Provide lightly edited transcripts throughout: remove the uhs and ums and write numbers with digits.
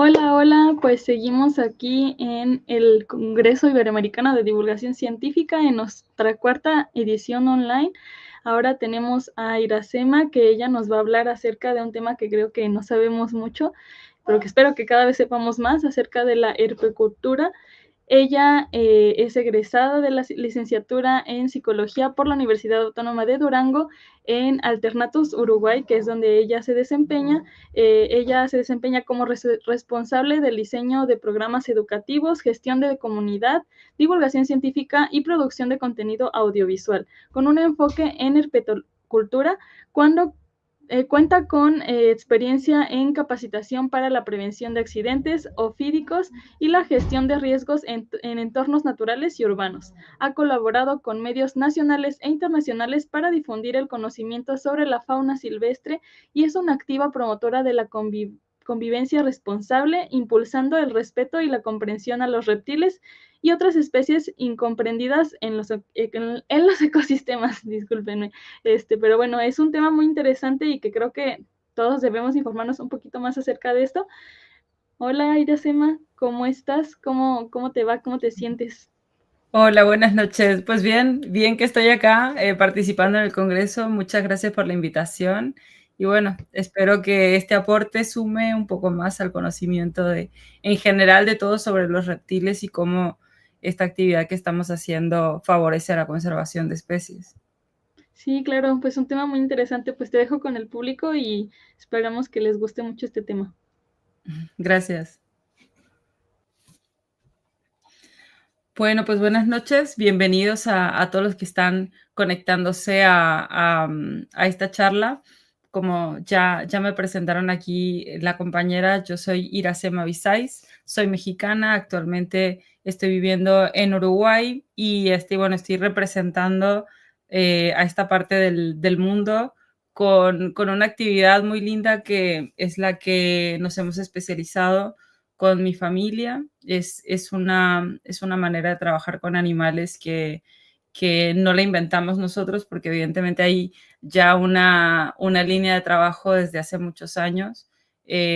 Hola, hola, pues seguimos aquí en el Congreso Iberoamericano de Divulgación Científica en nuestra cuarta edición online. Ahora tenemos a Iracema, que ella nos va a hablar acerca de un tema que creo que no sabemos mucho, pero que espero que cada vez sepamos más acerca de la herpecultura. Ella es egresada de la licenciatura en Psicología por la Universidad Autónoma de Durango en Alternatus Uruguay, que es donde ella se desempeña. Ella se desempeña como responsable del diseño de programas educativos, gestión de comunidad, divulgación científica y producción de contenido audiovisual, con un enfoque en herpetocultura, cuando cuenta con experiencia en capacitación para la prevención de accidentes ofídicos y la gestión de riesgos en entornos naturales y urbanos. Ha colaborado con medios nacionales e internacionales para difundir el conocimiento sobre la fauna silvestre y es una activa promotora de la convivencia responsable, impulsando el respeto y la comprensión a los reptiles y otras especies incomprendidas en los ecosistemas, discúlpenme. Pero bueno, es un tema muy interesante y que creo que todos debemos informarnos un poquito más acerca de esto. Hola, Iracema, ¿cómo estás? ¿Cómo te va? ¿Cómo te sientes? Hola, buenas noches. Pues bien, bien que estoy acá participando en el Congreso. Muchas gracias por la invitación. Y bueno, espero que este aporte sume un poco más al conocimiento en general de todo sobre los reptiles y cómo esta actividad que estamos haciendo favorece a la conservación de especies. Sí, claro, pues un tema muy interesante, pues te dejo con el público y esperamos que les guste mucho este tema. Gracias. Bueno, pues buenas noches. Bienvenidos a todos los que están conectándose a esta charla. Como ya me presentaron aquí la compañera, yo soy Iracema Bisais, soy mexicana, actualmente estoy viviendo en Uruguay y bueno, estoy representando a esta parte del mundo con una actividad muy linda que es la que nos hemos especializado con mi familia. Es una manera de trabajar con animales que no la inventamos nosotros, porque evidentemente hay ya una línea de trabajo desde hace muchos años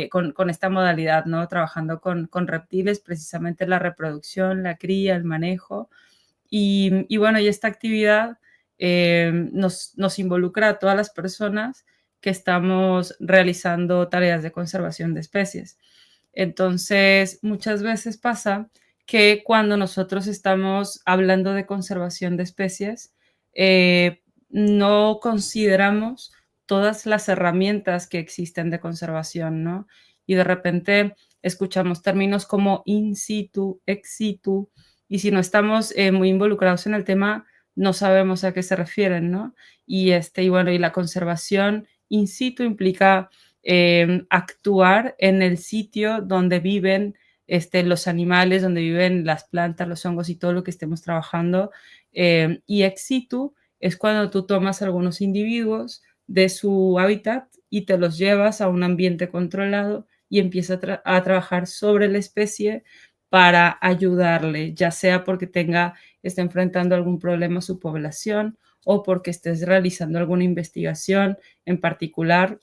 con esta modalidad, ¿no? Trabajando con reptiles, precisamente la reproducción, la cría, el manejo. Y bueno, y esta actividad nos involucra a todas las personas que estamos realizando tareas de conservación de especies. Entonces, muchas veces pasa que cuando nosotros estamos hablando de conservación de especies, no consideramos todas las herramientas que existen de conservación, ¿no? Y de repente escuchamos términos como in situ, ex situ, y si no estamos muy involucrados en el tema, no sabemos a qué se refieren, ¿no? Y bueno, y la conservación in situ implica actuar en el sitio donde viven los animales, donde viven las plantas, los hongos y todo lo que estemos trabajando. Y ex situ es cuando tú tomas algunos individuos de su hábitat y te los llevas a un ambiente controlado y empiezas a trabajar sobre la especie para ayudarle, ya sea porque esté enfrentando algún problema a su población o porque estés realizando alguna investigación en particular,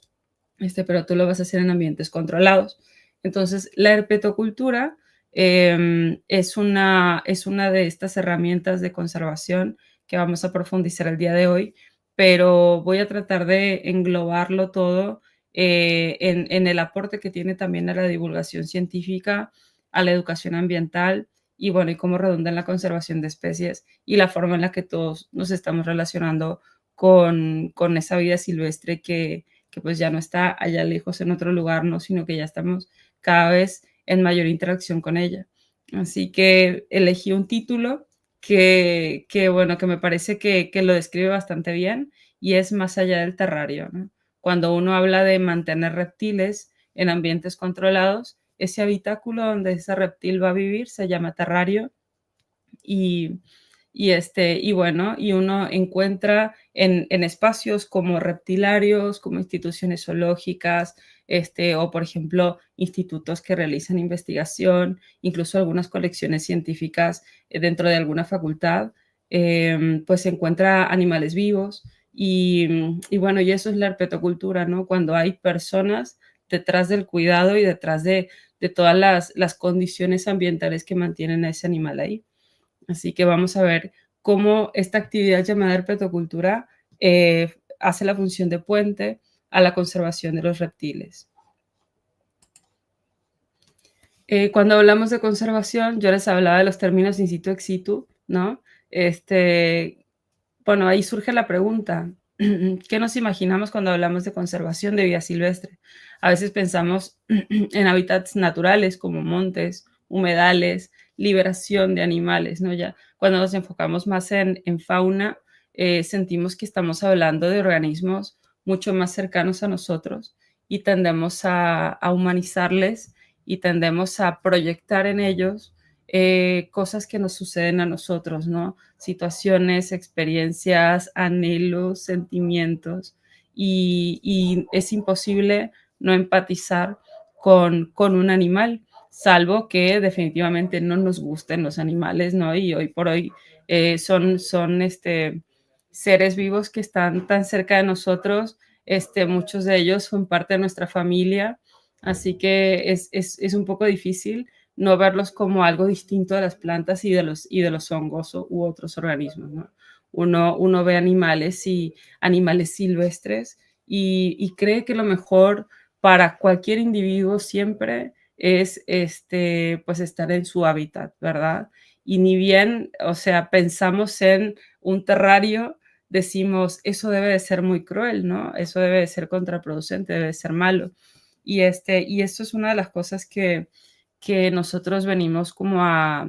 pero tú lo vas a hacer en ambientes controlados. Entonces, la herpetocultura es una de estas herramientas de conservación que vamos a profundizar el día de hoy, pero voy a tratar de englobarlo todo en el aporte que tiene también a la divulgación científica, a la educación ambiental y bueno, y cómo redunda en la conservación de especies y la forma en la que todos nos estamos relacionando con esa vida silvestre que pues ya no está allá lejos en otro lugar, ¿no? Sino que ya estamos cada vez en mayor interacción con ella. Así que elegí un título bueno, que me parece que lo describe bastante bien y es Más allá del terrario, ¿no? Cuando uno habla de mantener reptiles en ambientes controlados, ese habitáculo donde ese reptil va a vivir se llama terrario y, y bueno, y uno encuentra en espacios como reptilarios, como instituciones zoológicas, o por ejemplo, institutos que realizan investigación, incluso algunas colecciones científicas dentro de alguna facultad, pues se encuentra animales vivos y bueno, y eso es la herpetocultura, ¿no? Cuando hay personas detrás del cuidado y detrás de todas las condiciones ambientales que mantienen a ese animal ahí. Así que vamos a ver cómo esta actividad llamada herpetocultura hace la función de puente a la conservación de los reptiles. Cuando hablamos de conservación, yo les hablaba de los términos in situ, ex situ, ¿no? Bueno, ahí surge la pregunta, ¿qué nos imaginamos cuando hablamos de conservación de vida silvestre? A veces pensamos en hábitats naturales como montes, humedales, liberación de animales, ¿no? Ya cuando nos enfocamos más en fauna, sentimos que estamos hablando de organismos mucho más cercanos a nosotros y tendemos a humanizarles y tendemos a proyectar en ellos cosas que nos suceden a nosotros, ¿no? Situaciones, experiencias, anhelos, sentimientos, y es imposible no empatizar con un animal, salvo que definitivamente no nos gusten los animales, ¿no? Y hoy por hoy son seres vivos que están tan cerca de nosotros, muchos de ellos son parte de nuestra familia, así que es un poco difícil no verlos como algo distinto de las plantas y de los hongos u otros organismos, ¿no? Uno ve animales silvestres y cree que lo mejor para cualquier individuo siempre es pues estar en su hábitat, ¿verdad? Y ni bien, o sea, pensamos en un terrario, decimos, eso debe de ser muy cruel, ¿no? Eso debe de ser contraproducente, debe de ser malo. Y esto es una de las cosas que nosotros venimos como a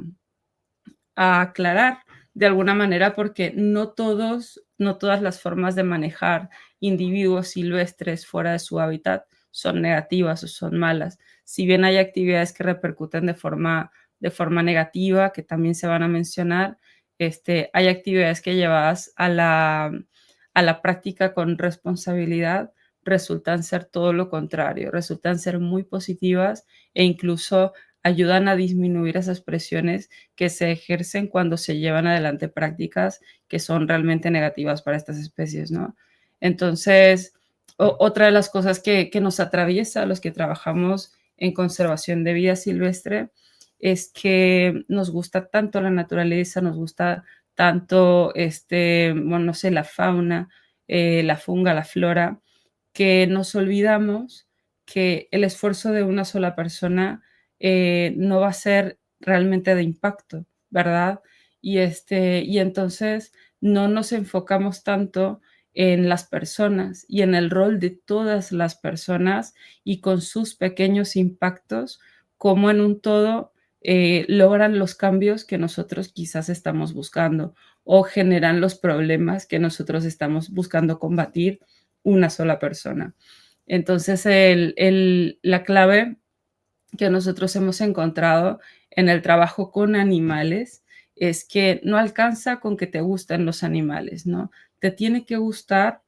aclarar de alguna manera, porque no todas las formas de manejar individuos silvestres fuera de su hábitat son negativas o son malas. Si bien hay actividades que repercuten de forma negativa, que también se van a mencionar, hay actividades que llevadas a la práctica con responsabilidad resultan ser todo lo contrario, resultan ser muy positivas e incluso ayudan a disminuir esas presiones que se ejercen cuando se llevan adelante prácticas que son realmente negativas para estas especies, ¿no? Entonces, otra de las cosas que nos atraviesa a los que trabajamos en conservación de vida silvestre es que nos gusta tanto la naturaleza, nos gusta tanto, bueno, no sé, la fauna, la funga, la flora, que nos olvidamos que el esfuerzo de una sola persona no va a ser realmente de impacto, ¿verdad? Y entonces no nos enfocamos tanto en las personas y en el rol de todas las personas y con sus pequeños impactos, como en un todo logran los cambios que nosotros quizás estamos buscando o generan los problemas que nosotros estamos buscando combatir una sola persona. Entonces, la clave que nosotros hemos encontrado en el trabajo con animales es que no alcanza con que te gusten los animales, ¿no? Te tiene que gustar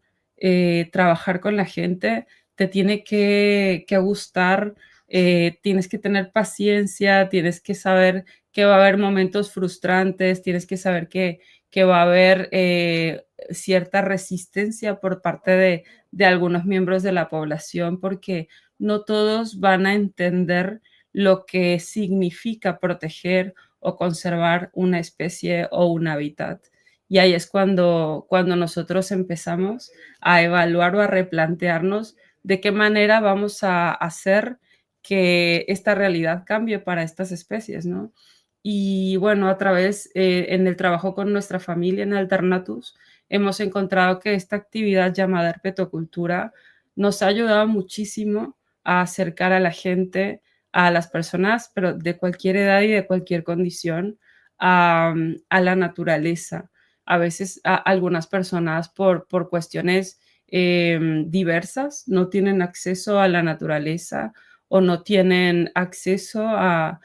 trabajar con la gente, te tiene que gustar, tienes que tener paciencia, tienes que saber que va a haber momentos frustrantes, tienes que saber que va a haber cierta resistencia por parte de algunos miembros de la población, porque no todos van a entender lo que significa proteger o conservar una especie o un hábitat. Y ahí es cuando nosotros empezamos a evaluar o a replantearnos de qué manera vamos a hacer que esta realidad cambie para estas especies, ¿no? Y bueno, a través, en el trabajo con nuestra familia en Alternatus, hemos encontrado que esta actividad llamada herpetocultura nos ha ayudado muchísimo a acercar a la gente, a las personas, pero de cualquier edad y de cualquier condición, a la naturaleza. A veces algunas personas por cuestiones diversas no tienen acceso a la naturaleza o no tienen acceso a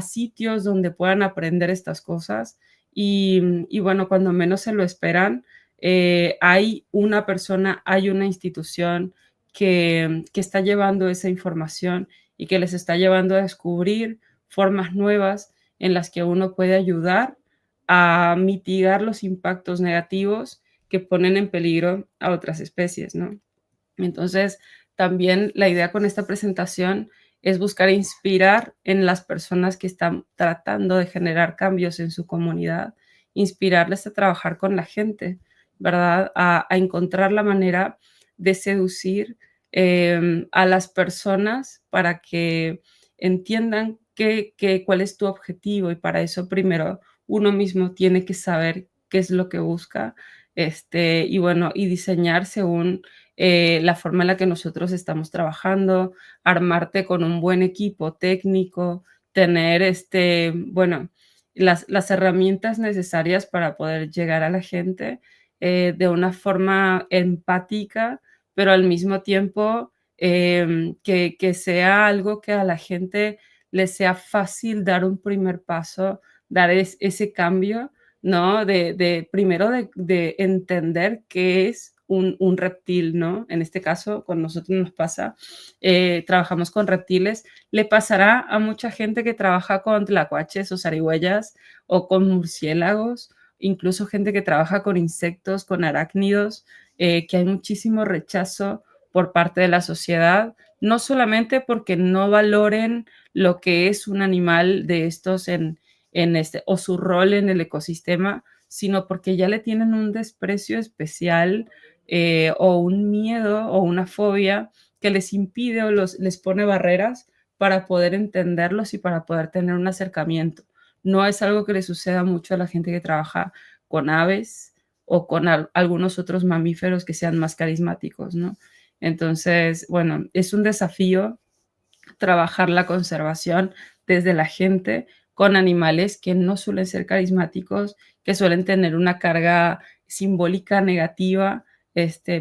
sitios donde puedan aprender estas cosas. Y bueno, cuando menos se lo esperan, hay una persona, hay una institución que está llevando esa información y que les está llevando a descubrir formas nuevas en las que uno puede ayudar a mitigar los impactos negativos que ponen en peligro a otras especies, ¿no? Entonces, también la idea con esta presentación es buscar inspirar en las personas que están tratando de generar cambios en su comunidad, inspirarles a trabajar con la gente, ¿verdad? A encontrar la manera de seducir a las personas para que entiendan cuál es tu objetivo, y para eso primero uno mismo tiene que saber qué es lo que busca, y bueno, y diseñar según la forma en la que nosotros estamos trabajando, armarte con un buen equipo técnico, tener bueno, las herramientas necesarias para poder llegar a la gente de una forma empática, pero al mismo tiempo que sea algo que a la gente le sea fácil dar un primer paso, dar ese cambio, ¿no? Primero de entender qué es un reptil, ¿no? En este caso, con nosotros nos pasa, trabajamos con reptiles, le pasará a mucha gente que trabaja con tlacuaches o zarigüeyas o con murciélagos, incluso gente que trabaja con insectos, con arácnidos, que hay muchísimo rechazo por parte de la sociedad, no solamente porque no valoren lo que es un animal de estos o su rol en el ecosistema, sino porque ya le tienen un desprecio especial o un miedo o una fobia que les impide o les pone barreras para poder entenderlos y para poder tener un acercamiento. No es algo que le suceda mucho a la gente que trabaja con aves o con algunos otros mamíferos que sean más carismáticos, ¿no? Entonces, bueno, es un desafío trabajar la conservación desde la gente con animales que no suelen ser carismáticos, que suelen tener una carga simbólica negativa,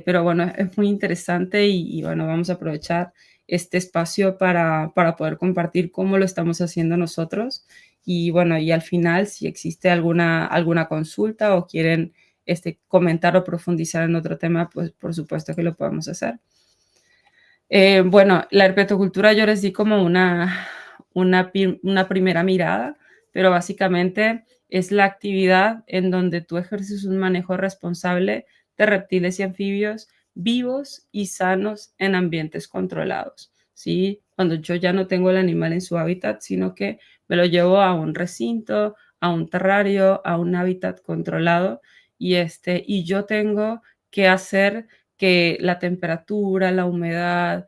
pero bueno, es muy interesante y bueno, vamos a aprovechar este espacio para poder compartir cómo lo estamos haciendo nosotros y bueno, y al final, si existe alguna consulta o quieren comentar o profundizar en otro tema, pues por supuesto que lo podemos hacer. Bueno, la herpetocultura yo les di como una primera mirada, pero básicamente es la actividad en donde tú ejerces un manejo responsable de reptiles y anfibios vivos y sanos en ambientes controlados, ¿sí? Cuando yo ya no tengo el animal en su hábitat, sino que me lo llevo a un recinto, a un terrario, a un hábitat controlado y yo tengo que hacer que la temperatura, la humedad,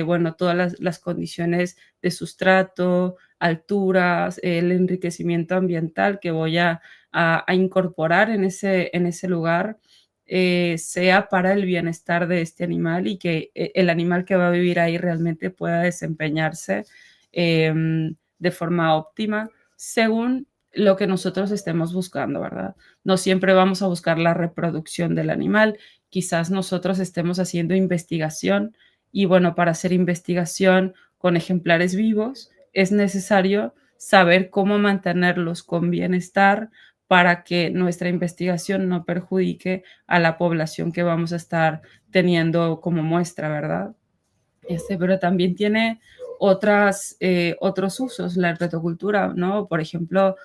bueno, todas las condiciones de sustrato, alturas, el enriquecimiento ambiental que voy a incorporar en ese lugar, sea para el bienestar de este animal y que el animal que va a vivir ahí realmente pueda desempeñarse de forma óptima según lo que nosotros estemos buscando, ¿verdad? No siempre vamos a buscar la reproducción del animal, quizás nosotros estemos haciendo investigación y bueno, para hacer investigación con ejemplares vivos es necesario saber cómo mantenerlos con bienestar para que nuestra investigación no perjudique a la población que vamos a estar teniendo como muestra, ¿verdad? Pero también tiene otros usos, la herpetocultura, ¿no? Por ejemplo,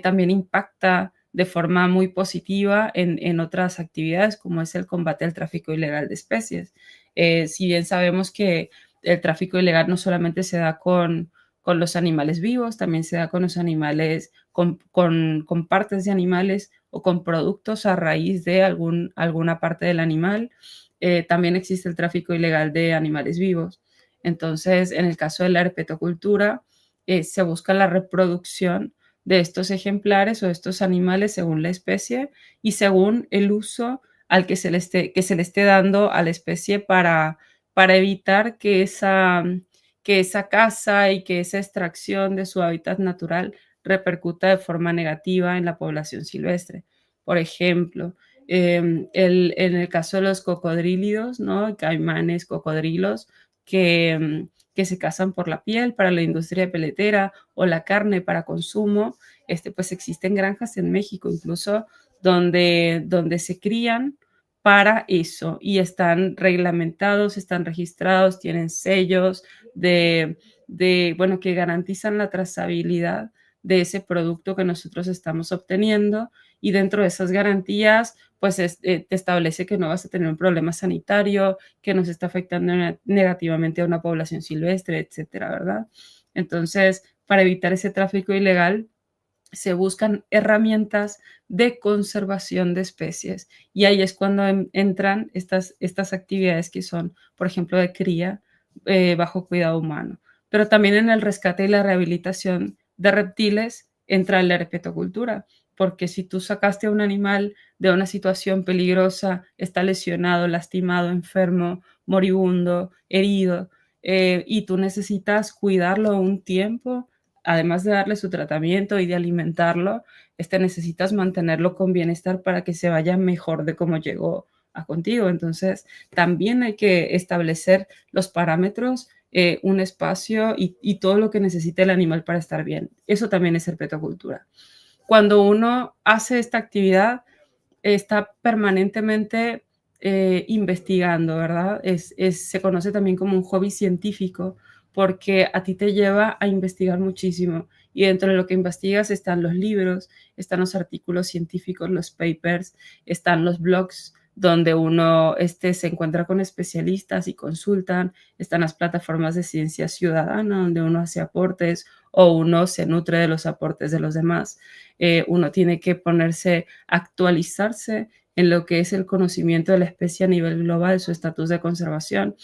también impacta de forma muy positiva en otras actividades, como es el combate al tráfico ilegal de especies. Si bien sabemos que el tráfico ilegal no solamente se da con los animales vivos, también se da con los animales, con partes de animales o con productos a raíz de alguna parte del animal. También existe el tráfico ilegal de animales vivos. Entonces, en el caso de la herpetocultura, se busca la reproducción de estos ejemplares o de estos animales según la especie y según el uso al que se le esté dando a la especie para evitar que esa caza y que esa extracción de su hábitat natural repercuta de forma negativa en la población silvestre. Por ejemplo, en el caso de los cocodrílidos, ¿no? Caimanes, cocodrilos, que se cazan por la piel para la industria peletera o la carne para consumo, pues existen granjas en México incluso donde se crían para eso y están reglamentados, están registrados, tienen sellos bueno, que garantizan la trazabilidad de ese producto que nosotros estamos obteniendo, y dentro de esas garantías, pues te establece que no vas a tener un problema sanitario, que no se está afectando negativamente a una población silvestre, etcétera, ¿verdad? Entonces, para evitar ese tráfico ilegal, se buscan herramientas de conservación de especies, y ahí es cuando entran estas actividades que son, por ejemplo, de cría bajo cuidado humano. Pero también en el rescate y la rehabilitación de reptiles entra la herpetocultura, porque si tú sacaste a un animal de una situación peligrosa, está lesionado, lastimado, enfermo, moribundo, herido, y tú necesitas cuidarlo un tiempo, además de darle su tratamiento y de alimentarlo, necesitas mantenerlo con bienestar para que se vaya mejor de cómo llegó a contigo. Entonces, también hay que establecer los parámetros, un espacio y todo lo que necesite el animal para estar bien. Eso también es herpetocultura. Cuando uno hace esta actividad, está permanentemente investigando, ¿verdad? Se conoce también como un hobby científico, porque a ti te lleva a investigar muchísimo, y dentro de lo que investigas están los libros, están los artículos científicos, los papers, están los blogs donde uno se encuentra con especialistas y consultan, están las plataformas de ciencia ciudadana donde uno hace aportes o uno se nutre de los aportes de los demás. Uno tiene que ponerse, actualizarse en lo que es el conocimiento de la especie a nivel global, su estatus de conservación.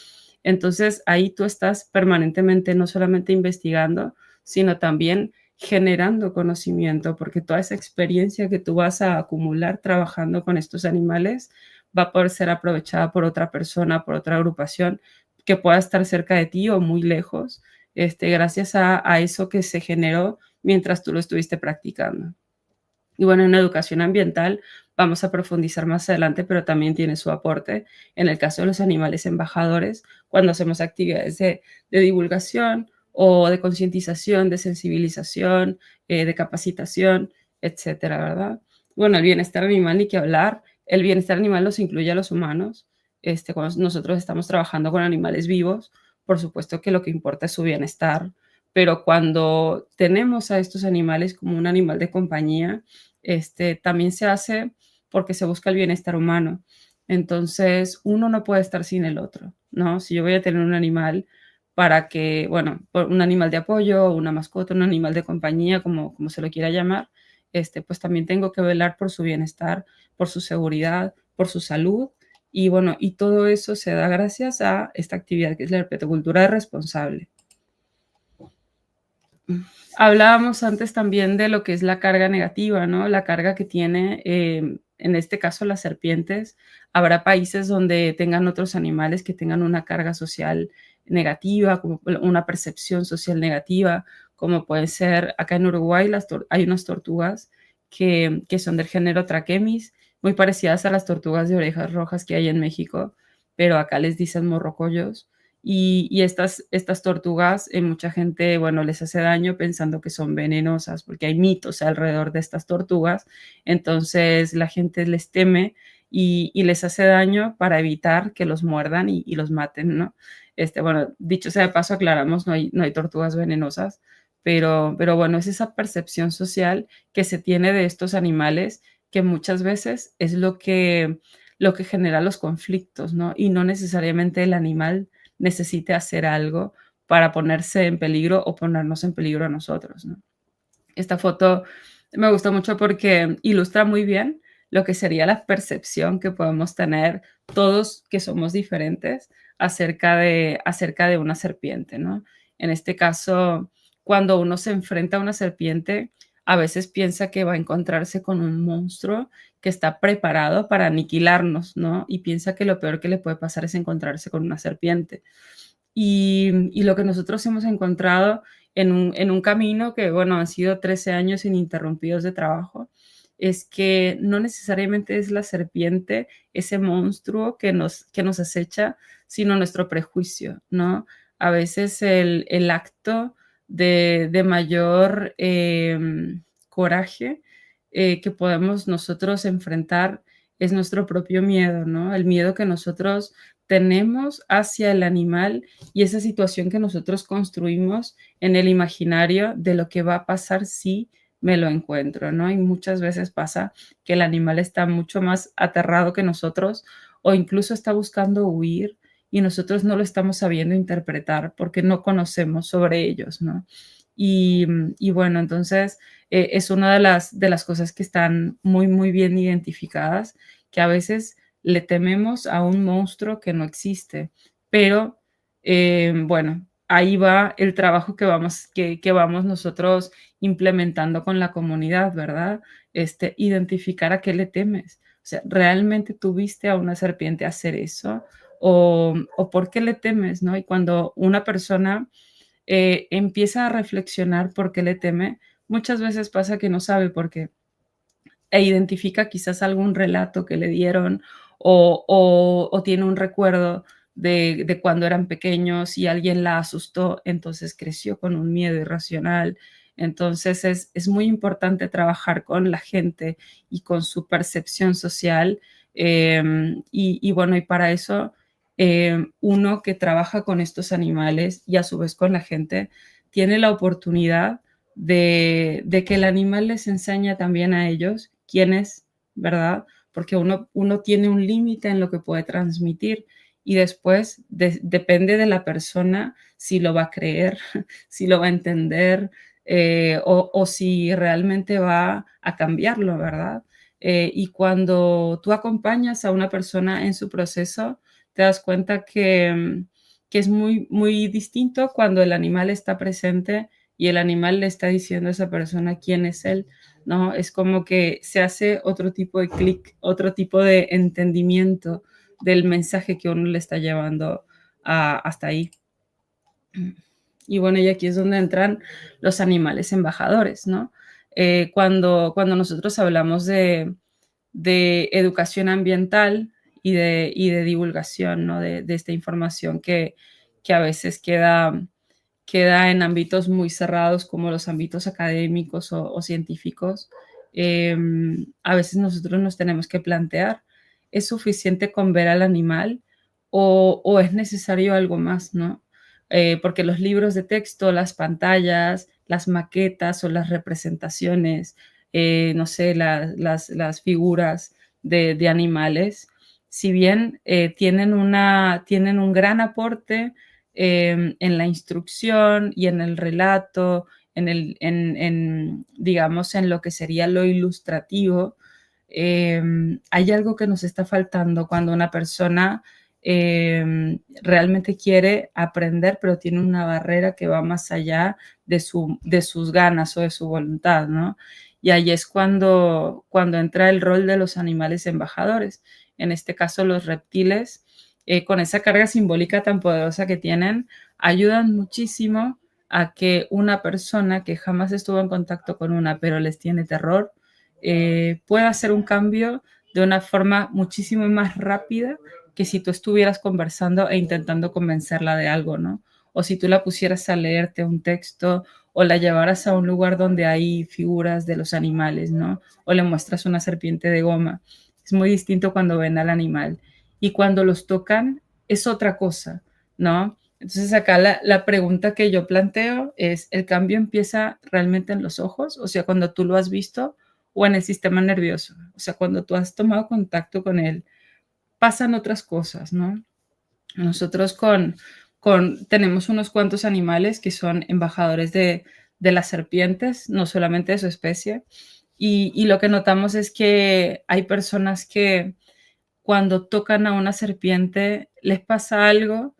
Entonces, ahí tú estás permanentemente no solamente investigando, sino también generando conocimiento, porque toda esa experiencia que tú vas a acumular trabajando con estos animales va a poder ser aprovechada por otra persona, por otra agrupación que pueda estar cerca de ti o muy lejos, gracias a eso que se generó mientras tú lo estuviste practicando. Y bueno, en educación ambiental vamos a profundizar más adelante, pero también tiene su aporte en el caso de los animales embajadores, cuando hacemos actividades de divulgación o de concientización, de sensibilización, de capacitación, etcétera, ¿verdad? Bueno, el bienestar animal, ni que hablar. El bienestar animal nos incluye a los humanos. Cuando nosotros estamos trabajando con animales vivos, por supuesto que lo que importa es su bienestar, pero cuando tenemos a estos animales como un animal de compañía, también se hace porque se busca el bienestar humano. Entonces, uno no puede estar sin el otro, ¿no? Si yo voy a tener un animal para que, bueno, un animal de apoyo, una mascota, un animal de compañía, como se lo quiera llamar, pues también tengo que velar por su bienestar, por su seguridad, por su salud. Y bueno, y todo eso se da gracias a esta actividad que es la herpetocultura responsable. Hablábamos antes también de lo que es la carga negativa, ¿no? La carga que tiene, en este caso, las serpientes. Habrá países donde tengan otros animales que tengan una carga social negativa, como una percepción social negativa, como puede ser acá en Uruguay, hay unas tortugas que son del género Trachemis, muy parecidas a las tortugas de orejas rojas que hay en México, pero acá les dicen morrocollos. Y estas tortugas, mucha gente, bueno, les hace daño pensando que son venenosas, porque hay mitos alrededor de estas tortugas. Entonces la gente les teme y les hace daño para evitar que los muerdan y los maten, ¿no? Bueno, dicho sea de paso, aclaramos, no hay tortugas venenosas, pero bueno, es esa percepción social que se tiene de estos animales que muchas veces es lo que genera los conflictos, ¿no? Y no necesariamente el animal necesite hacer algo para ponerse en peligro o ponernos en peligro a nosotros, ¿no? Esta foto me gusta mucho porque ilustra muy bien lo que sería la percepción que podemos tener todos que somos diferentes acerca de una serpiente, ¿no? En este caso, cuando uno se enfrenta a una serpiente, a veces piensa que va a encontrarse con un monstruo que está preparado para aniquilarnos, ¿no? Y piensa que lo peor que le puede pasar es encontrarse con una serpiente. Y lo que nosotros hemos encontrado en un camino que, bueno, han sido 13 años ininterrumpidos de trabajo, es que no necesariamente es la serpiente, ese monstruo que nos acecha, sino nuestro prejuicio, ¿no? A veces el acto de mayor coraje que podemos nosotros enfrentar es nuestro propio miedo, ¿no? El miedo que nosotros tenemos hacia el animal y esa situación que nosotros construimos en el imaginario de lo que va a pasar si me lo encuentro, ¿no? Y muchas veces pasa que el animal está mucho más aterrado que nosotros o incluso está buscando huir y nosotros no lo estamos sabiendo interpretar porque no conocemos sobre ellos, ¿no? Y bueno, entonces es una de las cosas que están muy, muy bien identificadas, que a veces le tememos a un monstruo que no existe, pero bueno, ahí va el trabajo que vamos nosotros implementando con la comunidad, ¿verdad? Identificar a qué le temes. O sea, ¿realmente tuviste a una serpiente hacer eso? ¿O por qué le temes, no? Y cuando una persona empieza a reflexionar por qué le teme, muchas veces pasa que no sabe por qué e identifica quizás algún relato que le dieron o tiene un recuerdo de cuando eran pequeños y alguien la asustó, entonces creció con un miedo irracional. Entonces es muy importante trabajar con la gente y con su percepción social. Y bueno, y para eso uno que trabaja con estos animales y a su vez con la gente tiene la oportunidad de que el animal les enseña también a ellos quién es, ¿verdad? Porque uno tiene un límite en lo que puede transmitir y después depende de la persona si lo va a creer, si lo va a entender o si realmente va a cambiarlo, ¿verdad? Y cuando tú acompañas a una persona en su proceso, te das cuenta que es muy, muy distinto cuando el animal está presente y el animal le está diciendo a esa persona quién es él, ¿no? Es como que se hace otro tipo de clic, otro tipo de entendimiento del mensaje que uno le está llevando hasta ahí. Y bueno, y aquí es donde entran los animales embajadores, ¿no? Cuando nosotros hablamos de educación ambiental y de divulgación, ¿no? De esta información que a veces queda en ámbitos muy cerrados como los ámbitos académicos o científicos, a veces nosotros nos tenemos que plantear, ¿es suficiente con ver al animal o es necesario algo más, ¿no? Porque los libros de texto, las pantallas, las maquetas o las representaciones, no sé, las figuras de animales, si bien tienen un gran aporte en la instrucción y en el relato, digamos, en lo que sería lo ilustrativo, hay algo que nos está faltando cuando una persona realmente quiere aprender, pero tiene una barrera que va más allá de sus ganas o de su voluntad, ¿no? Y ahí es cuando entra el rol de los animales embajadores, en este caso los reptiles, con esa carga simbólica tan poderosa que tienen, ayudan muchísimo a que una persona que jamás estuvo en contacto con una, pero les tiene terror, pueda hacer un cambio de una forma muchísimo más rápida que si tú estuvieras conversando e intentando convencerla de algo, ¿no? O si tú la pusieras a leerte un texto o la llevaras a un lugar donde hay figuras de los animales, ¿no? O le muestras una serpiente de goma. Es muy distinto cuando ven al animal. Y cuando los tocan es otra cosa, ¿no? Entonces acá la pregunta que yo planteo es, ¿el cambio empieza realmente en los ojos? O sea, cuando tú lo has visto o en el sistema nervioso. O sea, cuando tú has tomado contacto con él, pasan otras cosas, ¿no? Nosotros tenemos unos cuantos animales que son embajadores de las serpientes, no solamente de su especie, y lo que notamos es que hay personas que cuando tocan a una serpiente les pasa algo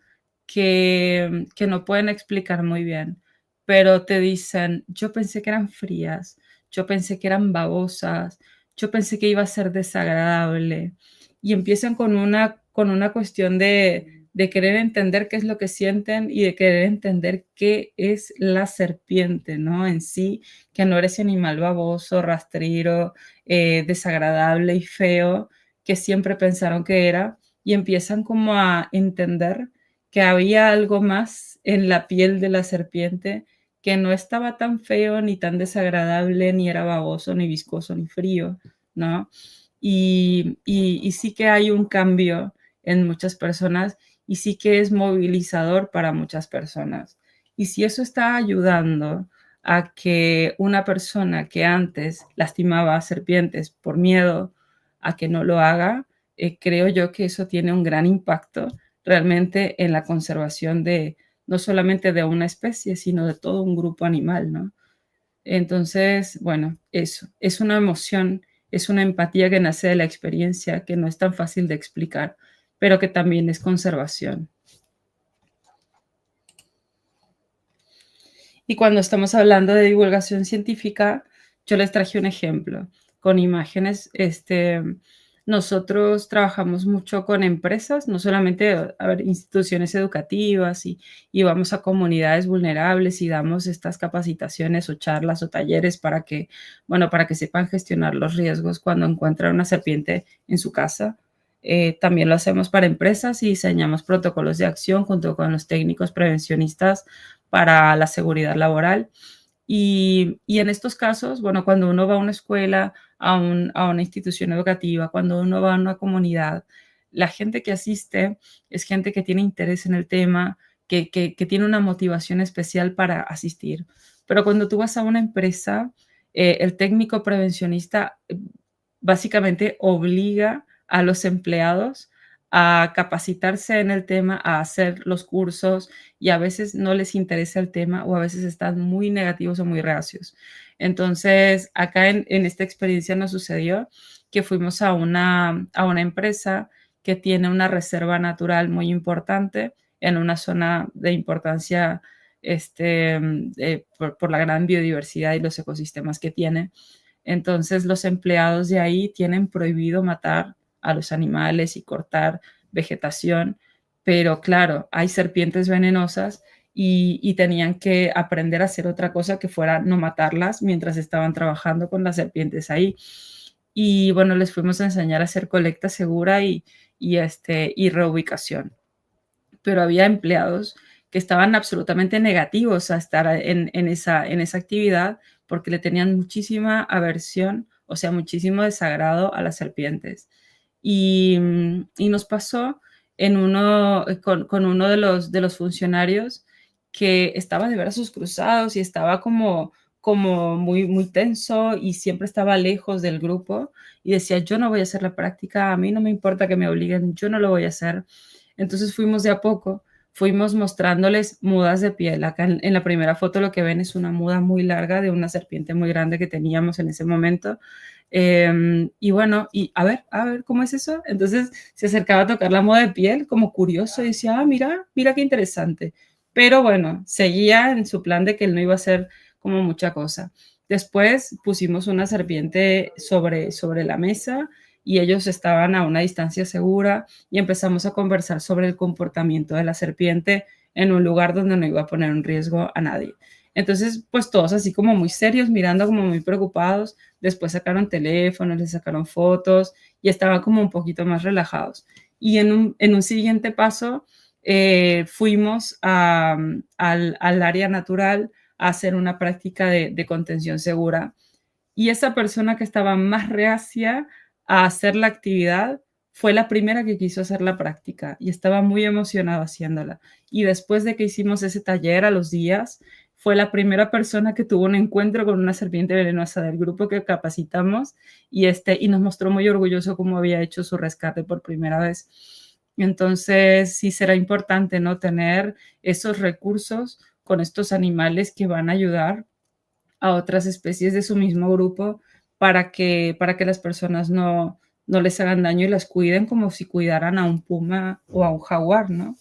que no pueden explicar muy bien, pero te dicen, yo pensé que eran frías, yo pensé que eran babosas, yo pensé que iba a ser desagradable. Y empiezan con una cuestión de querer entender qué es lo que sienten y de querer entender qué es la serpiente, ¿no? En sí, que no eres animal baboso, rastrero, desagradable y feo, que siempre pensaron que era, y empiezan como a entender que había algo más en la piel de la serpiente que no estaba tan feo, ni tan desagradable, ni era baboso, ni viscoso, ni frío, ¿no? Y sí que hay un cambio en muchas personas y sí que es movilizador para muchas personas. Y si eso está ayudando a que una persona que antes lastimaba a serpientes por miedo a que no lo haga, creo yo que eso tiene un gran impacto realmente en la conservación de no solamente de una especie, sino de todo un grupo animal, ¿no? Entonces, bueno, eso es una emoción, es una empatía que nace de la experiencia, que no es tan fácil de explicar, pero que también es conservación. Y cuando estamos hablando de divulgación científica, yo les traje un ejemplo con imágenes. Nosotros trabajamos mucho con empresas, no solamente, a ver, instituciones educativas y vamos a comunidades vulnerables y damos estas capacitaciones o charlas o talleres para que, bueno, para que sepan gestionar los riesgos cuando encuentran una serpiente en su casa. También lo hacemos para empresas y diseñamos protocolos de acción junto con los técnicos prevencionistas para la seguridad laboral. Y en estos casos, bueno, cuando uno va a una escuela, a una institución educativa, cuando uno va a una comunidad, la gente que asiste es gente que tiene interés en el tema, que tiene una motivación especial para asistir. Pero cuando tú vas a una empresa, el técnico prevencionista básicamente obliga a los empleados a capacitarse en el tema, a hacer los cursos y a veces no les interesa el tema o a veces están muy negativos o muy reacios. Entonces, acá en esta experiencia nos sucedió que fuimos a una empresa que tiene una reserva natural muy importante en una zona de importancia por la gran biodiversidad y los ecosistemas que tiene. Entonces, los empleados de ahí tienen prohibido matar a los animales y cortar vegetación, pero claro, hay serpientes venenosas y tenían que aprender a hacer otra cosa que fuera no matarlas mientras estaban trabajando con las serpientes ahí. Y bueno, les fuimos a enseñar a hacer colecta segura y reubicación. Pero había empleados que estaban absolutamente negativos a estar en esa actividad porque le tenían muchísima aversión, o sea, muchísimo desagrado a las serpientes. Y nos pasó con uno de los funcionarios que estaba de brazos cruzados y estaba como muy tenso y siempre estaba lejos del grupo y decía, yo no voy a hacer la práctica, a mí no me importa que me obliguen, yo no lo voy a hacer. Entonces fuimos de a poco, fuimos mostrándoles mudas de piel. Acá en la primera foto lo que ven es una muda muy larga de una serpiente muy grande que teníamos en ese momento. Y bueno, y a ver, ¿cómo es eso? Entonces se acercaba a tocar la muda de piel como curioso y decía, mira qué interesante. Pero bueno, seguía en su plan de que él no iba a hacer como mucha cosa. Después pusimos una serpiente sobre la mesa y ellos estaban a una distancia segura y empezamos a conversar sobre el comportamiento de la serpiente en un lugar donde no iba a poner en riesgo a nadie. Entonces, pues todos así como muy serios, mirando como muy preocupados. Después sacaron teléfonos, les sacaron fotos y estaban como un poquito más relajados. Y en un siguiente paso fuimos al área natural a hacer una práctica de contención segura. Y esa persona que estaba más reacia a hacer la actividad fue la primera que quiso hacer la práctica y estaba muy emocionada haciéndola. Y después de que hicimos ese taller a los días, fue la primera persona que tuvo un encuentro con una serpiente venenosa del grupo que capacitamos y nos mostró muy orgulloso cómo había hecho su rescate por primera vez. Entonces, sí será importante, ¿no? Tener esos recursos con estos animales que van a ayudar a otras especies de su mismo grupo para que las personas no les hagan daño y las cuiden como si cuidaran a un puma o a un jaguar, ¿no?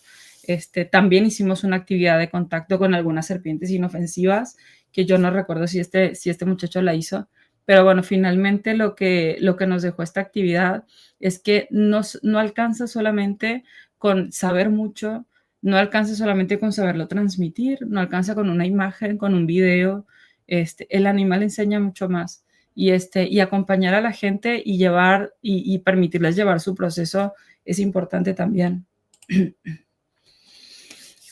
También hicimos una actividad de contacto con algunas serpientes inofensivas, que yo no recuerdo si este muchacho la hizo, pero bueno, finalmente lo que nos dejó esta actividad es que no alcanza solamente con saber mucho, no alcanza solamente con saberlo transmitir, no alcanza con una imagen, con un video. El animal enseña mucho más y acompañar a la gente y llevar y permitirles llevar su proceso es importante también.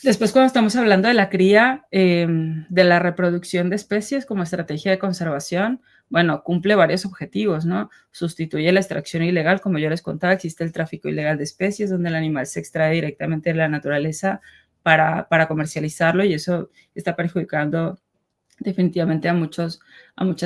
Después, cuando estamos hablando de la cría, de la reproducción de especies como estrategia de conservación, bueno, cumple varios objetivos, ¿no? Sustituye la extracción ilegal, como yo les contaba, existe el tráfico ilegal de especies, donde el animal se extrae directamente de la naturaleza para comercializarlo, y eso está perjudicando definitivamente a muchas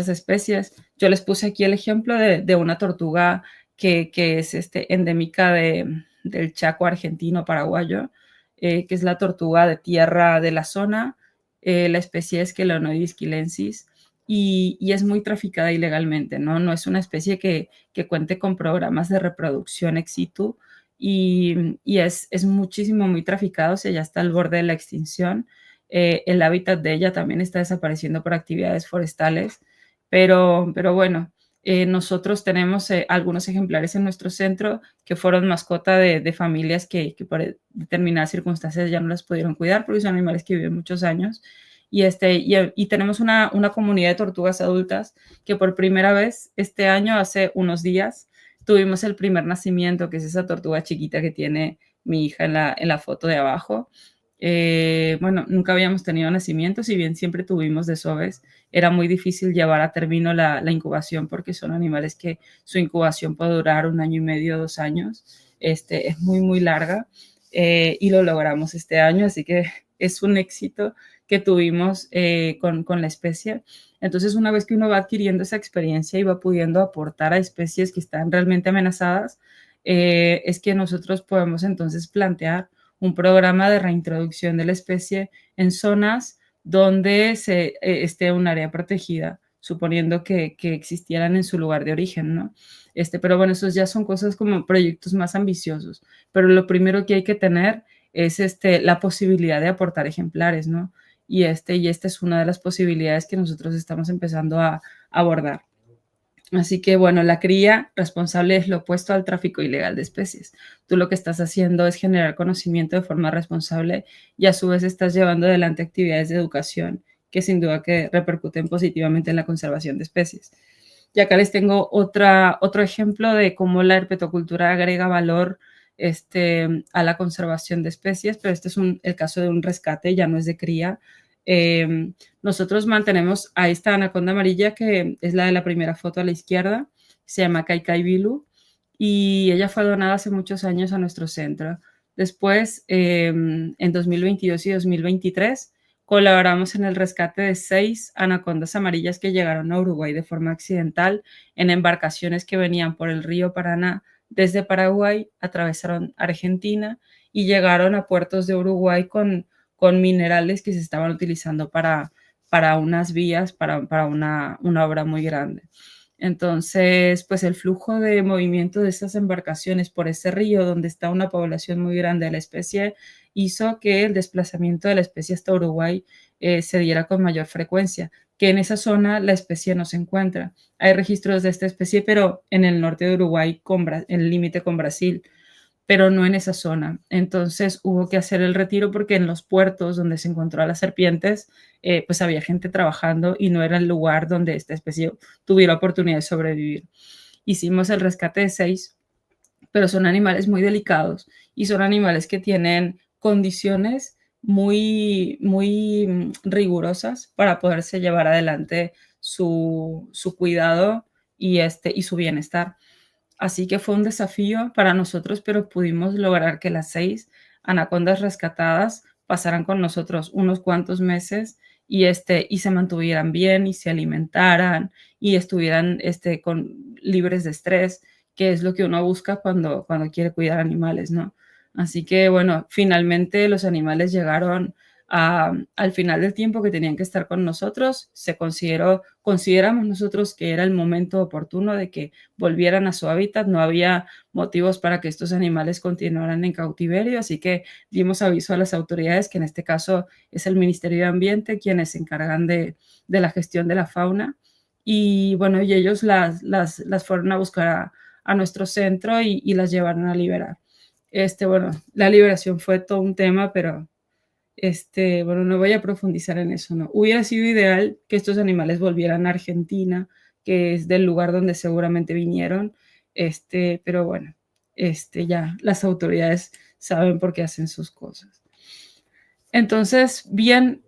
especies. Yo les puse aquí el ejemplo de una tortuga que es endémica del Chaco argentino paraguayo, que es la tortuga de tierra de la zona. La especie es Chelonoidis quilensis, y es muy traficada ilegalmente, ¿no? No es una especie que cuente con programas de reproducción ex situ, y es muchísimo, muy traficado, o sea, ya está al borde de la extinción. El hábitat de ella también está desapareciendo por actividades forestales, pero bueno, nosotros tenemos algunos ejemplares en nuestro centro que fueron mascota de familias que por determinadas circunstancias ya no las pudieron cuidar, porque son animales que viven muchos años. Y tenemos una comunidad de tortugas adultas que por primera vez este año, hace unos días, tuvimos el primer nacimiento, que es esa tortuga chiquita que tiene mi hija en la foto de abajo. Bueno, nunca habíamos tenido nacimientos, si bien siempre tuvimos desoves, era muy difícil llevar a término la incubación, porque son animales que su incubación puede durar 1 año y medio, 2 años. Es muy, muy larga, y lo logramos este año, así que es un éxito que tuvimos con la especie. Entonces, una vez que uno va adquiriendo esa experiencia y va pudiendo aportar a especies que están realmente amenazadas, es que nosotros podemos entonces plantear un programa de reintroducción de la especie en zonas donde esté un área protegida, suponiendo que existieran en su lugar de origen, ¿no? Pero bueno, esos ya son cosas como proyectos más ambiciosos, pero lo primero que hay que tener es la posibilidad de aportar ejemplares, ¿no? Y esta es una de las posibilidades que nosotros estamos empezando a abordar. Así que bueno, la cría responsable es lo opuesto al tráfico ilegal de especies. Tú lo que estás haciendo es generar conocimiento de forma responsable, y a su vez estás llevando adelante actividades de educación que sin duda que repercuten positivamente en la conservación de especies. Y acá les tengo otro ejemplo de cómo la herpetocultura agrega valor a la conservación de especies, pero este es el caso de un rescate, ya no es de cría. Nosotros mantenemos a esta anaconda amarilla, que es la de la primera foto a la izquierda, se llama Kaikaibilu, y ella fue donada hace muchos años a nuestro centro. Después, en 2022 y 2023, colaboramos en el rescate de 6 anacondas amarillas que llegaron a Uruguay de forma accidental en embarcaciones que venían por el río Paraná desde Paraguay, atravesaron Argentina y llegaron a puertos de Uruguay con minerales que se estaban utilizando para unas vías, para una obra muy grande. Entonces, pues el flujo de movimiento de estas embarcaciones por ese río, donde está una población muy grande de la especie, hizo que el desplazamiento de la especie hasta Uruguay se diera con mayor frecuencia, que en esa zona la especie no se encuentra. Hay registros de esta especie, pero en el norte de Uruguay, en el límite con Brasil, pero no en esa zona. Entonces hubo que hacer el retiro, porque en los puertos donde se encontró a las serpientes, pues había gente trabajando y no era el lugar donde esta especie tuviera oportunidad de sobrevivir. Hicimos el rescate de 6, pero son animales muy delicados y son animales que tienen condiciones muy, muy rigurosas para poderse llevar adelante su cuidado y su bienestar. Así que fue un desafío para nosotros, pero pudimos lograr que las 6 anacondas rescatadas pasaran con nosotros unos cuantos meses y se mantuvieran bien y se alimentaran y estuvieran libres de estrés, que es lo que uno busca cuando quiere cuidar animales, ¿no? Así que bueno, finalmente los animales llegaron al final del tiempo que tenían que estar con nosotros. Consideramos nosotros que era el momento oportuno de que volvieran a su hábitat. No había motivos para que estos animales continuaran en cautiverio, así que dimos aviso a las autoridades, que en este caso es el Ministerio de Ambiente, quienes se encargan de la gestión de la fauna. Y bueno, y ellos las fueron a buscar a nuestro centro y las llevaron a liberar. Bueno, la liberación fue todo un tema, pero bueno, no voy a profundizar en eso, ¿no? Hubiera sido ideal que estos animales volvieran a Argentina, que es del lugar donde seguramente vinieron, pero bueno, ya las autoridades saben por qué hacen sus cosas. Entonces, bien,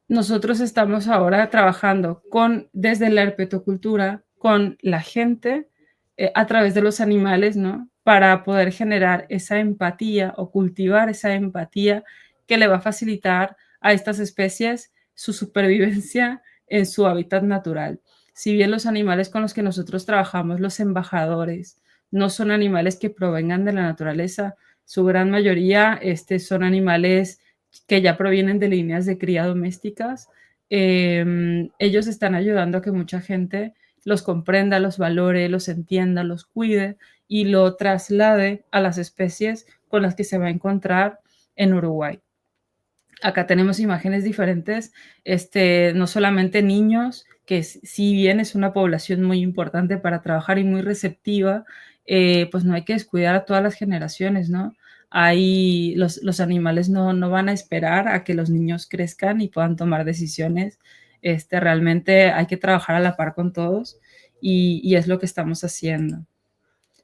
nosotros estamos ahora trabajando desde la herpetocultura con la gente a través de los animales, ¿no? Para poder generar esa empatía o cultivar esa empatía que le va a facilitar a estas especies su supervivencia en su hábitat natural. Si bien los animales con los que nosotros trabajamos, los embajadores, no son animales que provengan de la naturaleza, su gran mayoría son animales que ya provienen de líneas de cría domésticas. Ellos están ayudando a que mucha gente los comprenda, los valore, los entienda, los cuide y lo traslade a las especies con las que se va a encontrar en Uruguay. Acá tenemos imágenes diferentes, no solamente niños, que si bien es una población muy importante para trabajar y muy receptiva, pues no hay que descuidar a todas las generaciones, ¿no? Ahí los animales no van a esperar a que los niños crezcan y puedan tomar decisiones. Realmente hay que trabajar a la par con todos y es lo que estamos haciendo.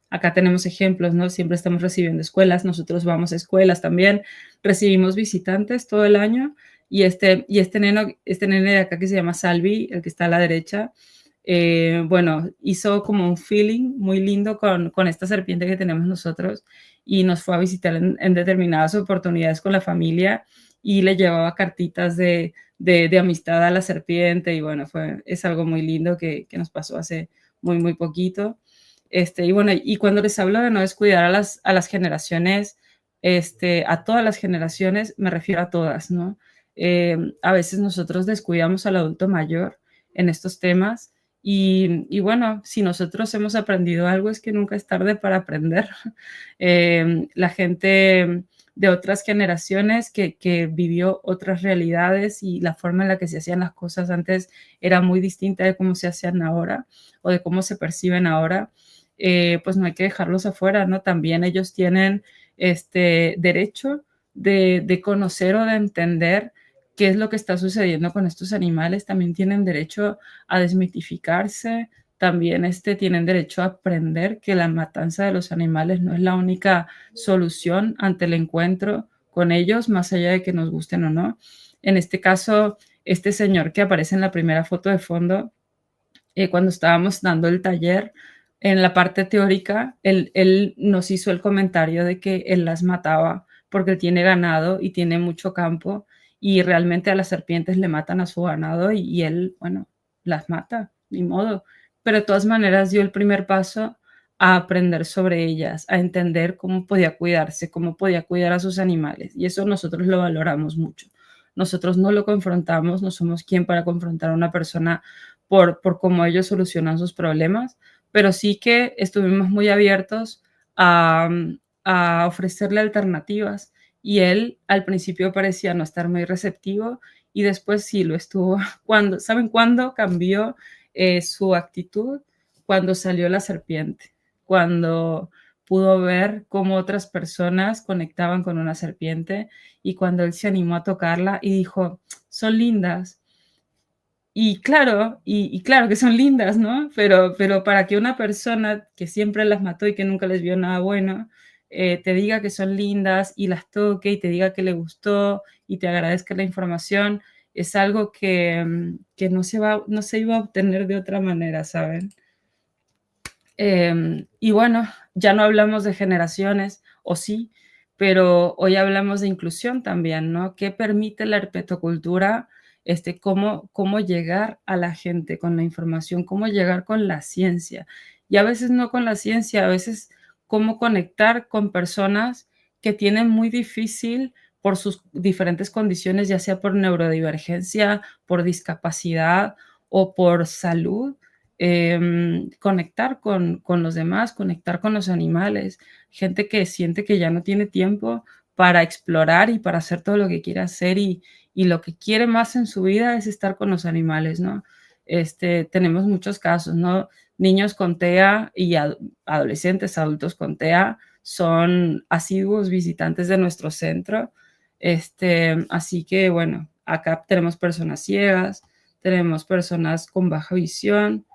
Acá tenemos ejemplos, ¿no? Siempre estamos recibiendo escuelas, nosotros vamos a escuelas también, recibimos visitantes todo el año y este nene de acá que se llama Salvi, el que está a la derecha, bueno, hizo como un feeling muy lindo con esta serpiente que tenemos nosotros y nos fue a visitar en determinadas oportunidades con la familia y le llevaba cartitas de amistad a la serpiente y bueno, es algo muy lindo que nos pasó hace muy, muy poquito. Y bueno, y cuando les hablo de no descuidar a las generaciones, a todas las generaciones, me refiero a todas, ¿no? A veces nosotros descuidamos al adulto mayor en estos temas y bueno, si nosotros hemos aprendido algo es que nunca es tarde para aprender. La gente de otras generaciones que vivió otras realidades y la forma en la que se hacían las cosas antes era muy distinta de cómo se hacían ahora o de cómo se perciben ahora. Pues no hay que dejarlos afuera, ¿no? También ellos tienen derecho de conocer o de entender qué es lo que está sucediendo con estos animales, también tienen derecho a desmitificarse, también tienen derecho a aprender que la matanza de los animales no es la única solución ante el encuentro con ellos, más allá de que nos gusten o no. En este caso, este señor que aparece en la primera foto de fondo, cuando estábamos dando el taller, en la parte teórica, él nos hizo el comentario de que él las mataba porque tiene ganado y tiene mucho campo y realmente a las serpientes le matan a su ganado y él, bueno, las mata, ni modo. Pero de todas maneras dio el primer paso a aprender sobre ellas, a entender cómo podía cuidarse, cómo podía cuidar a sus animales. Y eso nosotros lo valoramos mucho. Nosotros no lo confrontamos, no somos quien para confrontar a una persona por cómo ellos solucionan sus problemas, pero sí que estuvimos muy abiertos a ofrecerle alternativas y él al principio parecía no estar muy receptivo y después sí lo estuvo. ¿Saben cuándo cambió su actitud? Cuando salió la serpiente, cuando pudo ver cómo otras personas conectaban con una serpiente y cuando él se animó a tocarla y dijo, son lindas. Y claro, y claro que son lindas, ¿no? Pero para que una persona que siempre las mató y que nunca les vio nada bueno, te diga que son lindas y las toque y te diga que le gustó y te agradezca la información, es algo que no se iba a obtener de otra manera, ¿saben? Y bueno, ya no hablamos de generaciones, o sí, pero hoy hablamos de inclusión también, ¿no? ¿Qué permite la herpetocultura? Cómo llegar a la gente con la información, cómo llegar con la ciencia. Y a veces no con la ciencia, a veces cómo conectar con personas que tienen muy difícil por sus diferentes condiciones, ya sea por neurodivergencia, por discapacidad o por salud, conectar con los demás, conectar con los animales, gente que siente que ya no tiene tiempo para explorar y para hacer todo lo que quiere hacer y lo que quiere más en su vida es estar con los animales, ¿no? Tenemos muchos casos, ¿no? Niños con TEA y adolescentes, adultos con TEA son asiduos visitantes de nuestro centro. Así que, bueno, acá tenemos personas ciegas, tenemos personas con baja visión,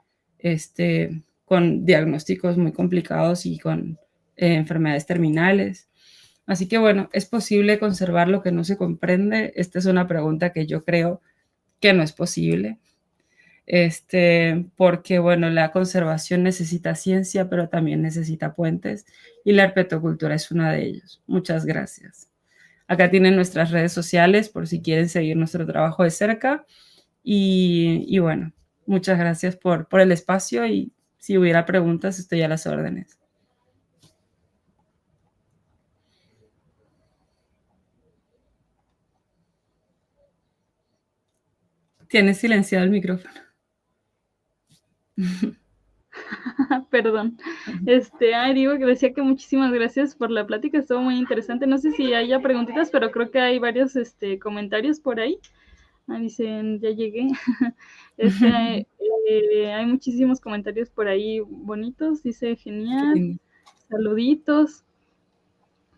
con diagnósticos muy complicados y con enfermedades terminales. Así que bueno, ¿es posible conservar lo que no se comprende? Esta es una pregunta que yo creo que no es posible. Porque bueno, la conservación necesita ciencia, pero también necesita puentes y la herpetocultura es una de ellos. Muchas gracias. Acá tienen nuestras redes sociales por si quieren seguir nuestro trabajo de cerca y bueno, muchas gracias por el espacio y si hubiera preguntas estoy a las órdenes. Tienes silenciado el micrófono. Perdón. Digo que decía que muchísimas gracias por la plática, estuvo muy interesante. No sé si haya preguntitas, pero creo que hay varios comentarios por ahí. Dicen, ya llegué. Hay muchísimos comentarios por ahí bonitos. Dice, genial. Saluditos.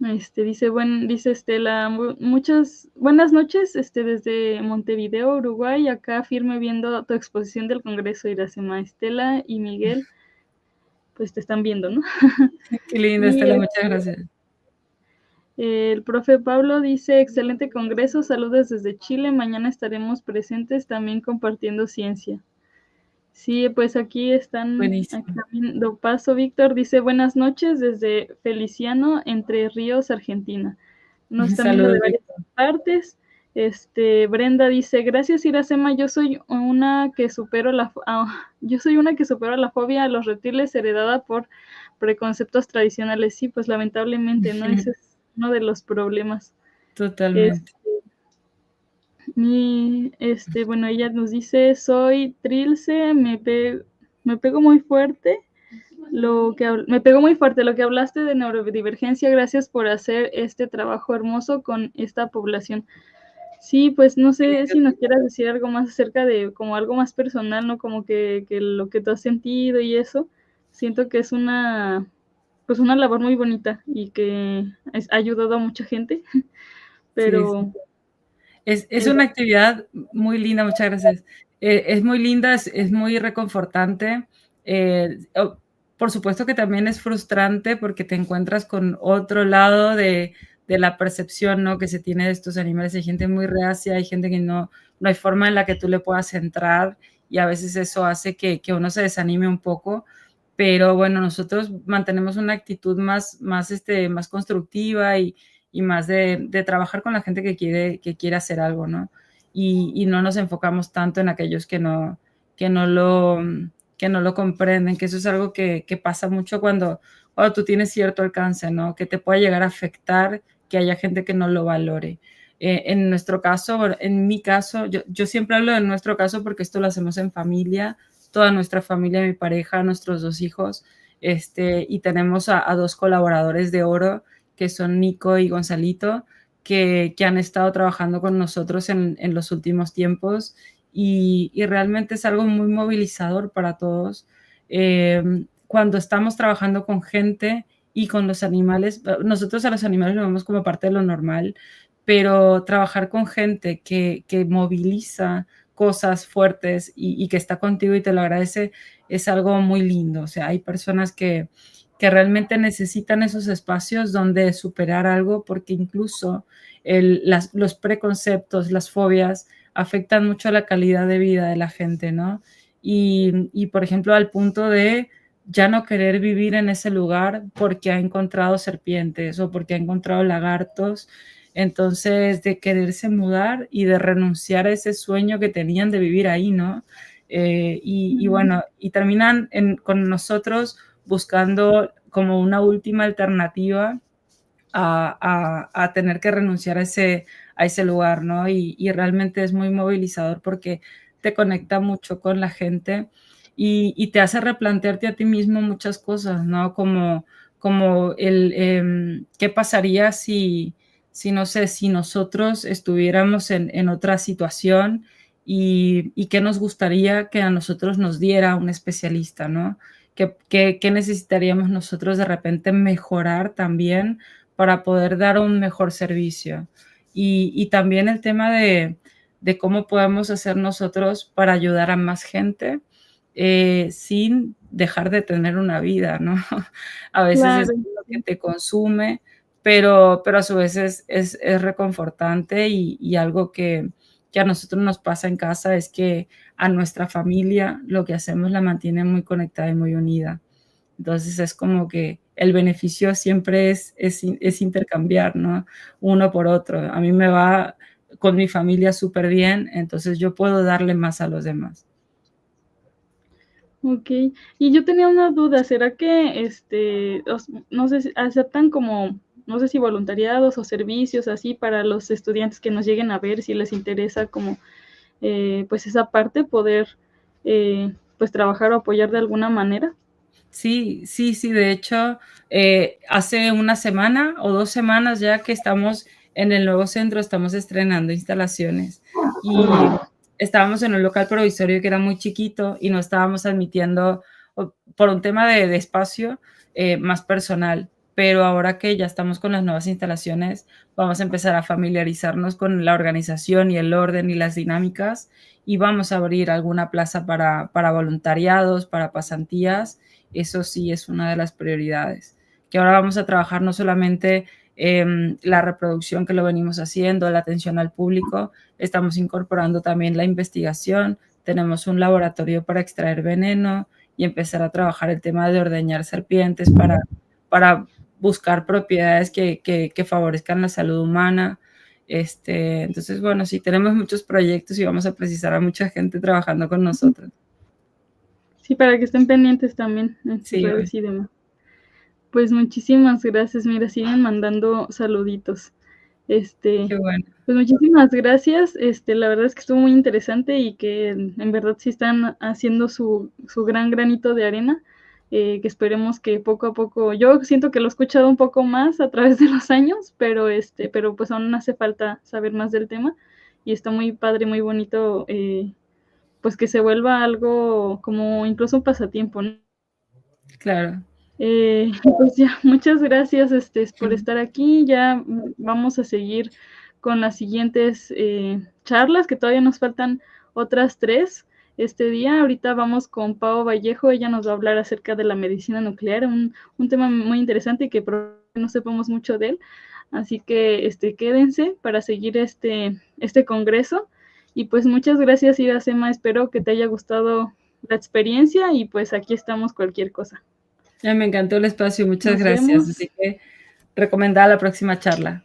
Dice Estela, muchas buenas noches, desde Montevideo, Uruguay, acá firme viendo tu exposición del Congreso Iracema. Estela y Miguel, pues te están viendo, ¿no? Qué linda, Estela, muchas gracias. El profe Pablo dice, excelente congreso, saludos desde Chile, mañana estaremos presentes también compartiendo ciencia. Sí, pues aquí están dando paso. Víctor dice, buenas noches desde Feliciano, Entre Ríos, Argentina. Nos están viendo de varias partes. Brenda dice, gracias Iracema, yo soy una que supero la fobia a los reptiles heredada por preconceptos tradicionales. Sí, pues lamentablemente, ¿no? Ese es uno de los problemas. Totalmente. Bueno, ella nos dice, soy Trilce, me pegó muy fuerte lo que hablaste de neurodivergencia, gracias por hacer este trabajo hermoso con esta población. Sí, pues no sé si nos quieras decir algo más acerca de como algo más personal, ¿no? Como que lo que tú has sentido y eso. Siento que es una labor muy bonita y que ha ayudado a mucha gente, pero... Sí. Es una actividad muy linda, muchas gracias. Es muy linda, es muy reconfortante. Por supuesto que también es frustrante porque te encuentras con otro lado de la percepción, ¿no?, que se tiene de estos animales. Hay gente muy reacia, hay gente que no hay forma en la que tú le puedas entrar y a veces eso hace que uno se desanime un poco. Pero bueno, nosotros mantenemos una actitud más constructiva y más de trabajar con la gente que quiere hacer algo, ¿no? Y no nos enfocamos tanto en aquellos que no lo comprenden, que eso es algo que pasa mucho cuando tú tienes cierto alcance, ¿no? Que te puede llegar a afectar que haya gente que no lo valore. En nuestro caso, en mi caso, yo siempre hablo de nuestro caso porque esto lo hacemos en familia, toda nuestra familia, mi pareja, nuestros 2 hijos, y tenemos a 2 colaboradores de oro, que son Nico y Gonzalito, que han estado trabajando con nosotros en los últimos tiempos y realmente es algo muy movilizador para todos. Cuando estamos trabajando con gente y con los animales, nosotros a los animales lo vemos como parte de lo normal, pero trabajar con gente que moviliza cosas fuertes y que está contigo y te lo agradece es algo muy lindo. O sea, hay personas que realmente necesitan esos espacios donde superar algo, porque incluso los preconceptos, las fobias afectan mucho a la calidad de vida de la gente, ¿no? Y por ejemplo, al punto de ya no querer vivir en ese lugar porque ha encontrado serpientes o porque ha encontrado lagartos. Entonces, de quererse mudar y de renunciar a ese sueño que tenían de vivir ahí, ¿no? Y bueno, y terminan con nosotros buscando como una última alternativa a tener que renunciar a ese lugar, ¿no? Y realmente es muy movilizador porque te conecta mucho con la gente y te hace replantearte a ti mismo muchas cosas, ¿no? Como ¿qué pasaría si, no sé, si nosotros estuviéramos en otra situación y qué nos gustaría que a nosotros nos diera un especialista, ¿no? ¿Qué necesitaríamos nosotros de repente mejorar también para poder dar un mejor servicio? Y también el tema de cómo podemos hacer nosotros para ayudar a más gente sin dejar de tener una vida, ¿no? A veces Claro. es lo que te consume, pero a su vez es reconfortante y algo que a nosotros nos pasa en casa es que a nuestra familia lo que hacemos la mantiene muy conectada y muy unida. Entonces es como que el beneficio siempre es intercambiar, ¿no? Uno por otro. A mí me va con mi familia súper bien, entonces yo puedo darle más a los demás. Okey. Y yo tenía una duda, ¿será que, no sé si aceptan como, no sé si voluntariados o servicios así para los estudiantes que nos lleguen a ver, si les interesa como, pues esa parte, poder, pues trabajar o apoyar de alguna manera? Sí, sí, sí, de hecho, hace una semana o 2 semanas ya que estamos en el nuevo centro, estamos estrenando instalaciones y estábamos en un local provisorio que era muy chiquito y no estábamos admitiendo, por un tema de espacio, más personal. Pero ahora que ya estamos con las nuevas instalaciones, vamos a empezar a familiarizarnos con la organización y el orden y las dinámicas, y vamos a abrir alguna plaza para voluntariados, para pasantías. Eso sí es una de las prioridades, que ahora vamos a trabajar no solamente la reproducción, que lo venimos haciendo, la atención al público, estamos incorporando también la investigación, tenemos un laboratorio para extraer veneno y empezar a trabajar el tema de ordeñar serpientes para buscar propiedades que favorezcan la salud humana. Entonces, bueno, sí, tenemos muchos proyectos y vamos a precisar a mucha gente trabajando con nosotros. Sí, para que estén pendientes también en sus Sí, redes y demás. Pues muchísimas gracias. Mira, siguen mandando saluditos. qué bueno. Pues muchísimas gracias. La verdad es que estuvo muy interesante y que en verdad sí están haciendo su gran granito de arena, que esperemos que poco a poco, yo siento que lo he escuchado un poco más a través de los años, pero pues aún hace falta saber más del tema y está muy padre, muy bonito, pues que se vuelva algo como incluso un pasatiempo, ¿no? Claro. Pues ya, muchas gracias, por Ujú. estar aquí. Ya vamos a seguir con las siguientes charlas, que todavía nos faltan otras 3 este día. Ahorita vamos con Pao Vallejo, ella nos va a hablar acerca de la medicina nuclear, un tema muy interesante y que probablemente no sepamos mucho de él. Así que quédense para seguir este congreso. Y pues muchas gracias, Iracema. Espero que te haya gustado la experiencia y pues aquí estamos cualquier cosa. Me encantó el espacio, muchas Nos gracias. vemos. Así que recomendada la próxima charla.